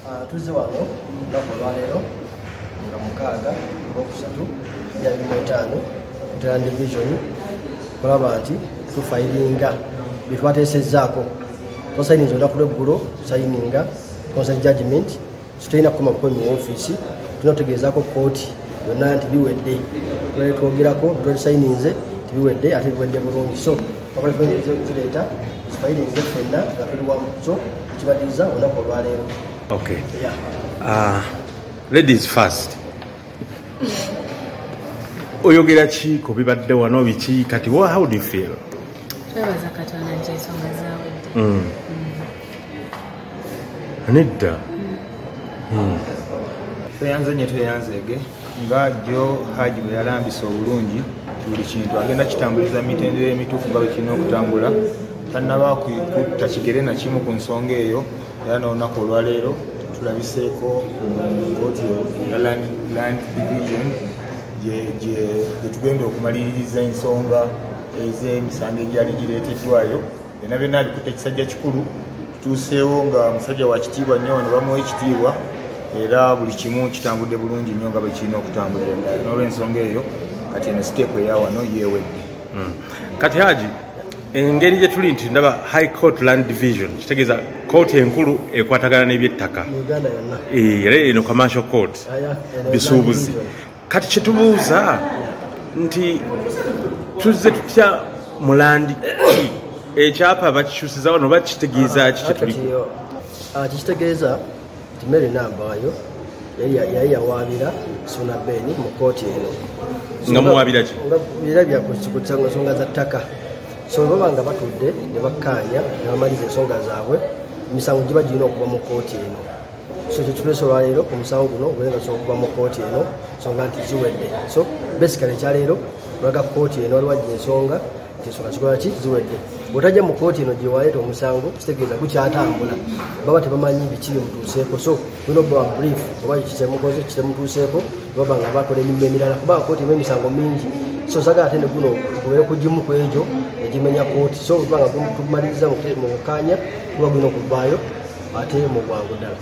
Tuzze wano olunaku olwaleero nga mukaaga olwokusatu ejjanja 5 Land Division kulaba nti tufayiringa bitwateesezzaako tosayiniza olunaku lw'eggulo tusayininga consent judgment tutulina kukoma bukomi mu ofiisi tunaotegeezaako kooti yonna nti biwedde tulale twogerako tusayininze tibiwedde ate biwedde bulungi so zireeta tufayiringe ffenna nga tuli wamu so kibaddiza olunaku olwaleero. Okay. Ladies first. Oyogera ki ku bibadde wano biki kati how do you feel? Twebaza Katonda nti ensonga zaawedde. Nedda. Tweyanzeege nga jjo Haji bwe yalambisa obulungi buli kintu agenda kitambuliza mitendera emituufu nga bwe kirina okutambula tannaba kutta kigere na kimu ku nsonga eyo era n'olunaku olwaleero tulabiseeko kooti ya Land Division gye tugenda okumaliririza ensonga ez'emisango egyali gireeteddwayo byonna byonna abikutte ekisajja kikulu tutuuseewo nga musajja wa kitiibwa nnyo ne bamuwa ekitiibwa era buli kimu kitambudde bulungi nnyo nga bwe kirina okutambulira n'olw'ensonga eyo kati eno siteepu eya wano yeewedde. Kati Haji engeri gye tuli nti ndaba High Court Land Division kitegeeza kooti enkulu ekwatagana n'ebyettaka era eno commercial court bisuubuzi kati kyetubuuza nti tuzze tutya mulandi ki ekyapa bakikyusiza wano bakitegeeza ki kyetuli kitegeeza nti Mary Nambaayo yali yawaabira Suna Beni mu kooti eno nga muwaabira ki era byakusa nsonga za ttaka so baba nga batudde ne bakkaanya ne bamaliza ensonga zaabwe emisango giba girina okuba mu kooti eno so kyetuleesa olwaleero ku musango guno ogenda okuba mu kooti eno ensonga nti ziwedde so basically ekyaleero lwaga kooti eno waliwo ajja ensonga ensonga kikola ki ziwedde bw'otajja mu kooti eno gye waleeta omusango kitegeeza gukyatambula baba tebamanyi bikiri mutuuseeko so tulina okuba brief oba kitemukoze kitemutuuseeko baba nga bakola emirimu emirala kubanga kooti emu emisango mingi so sagala ate ne guno gubeere ku gimu ku egyo egimenya kooti so kubanga tumaliriza mu kkaanya kuba gulina okuvaayo ate mu bwangu ddala.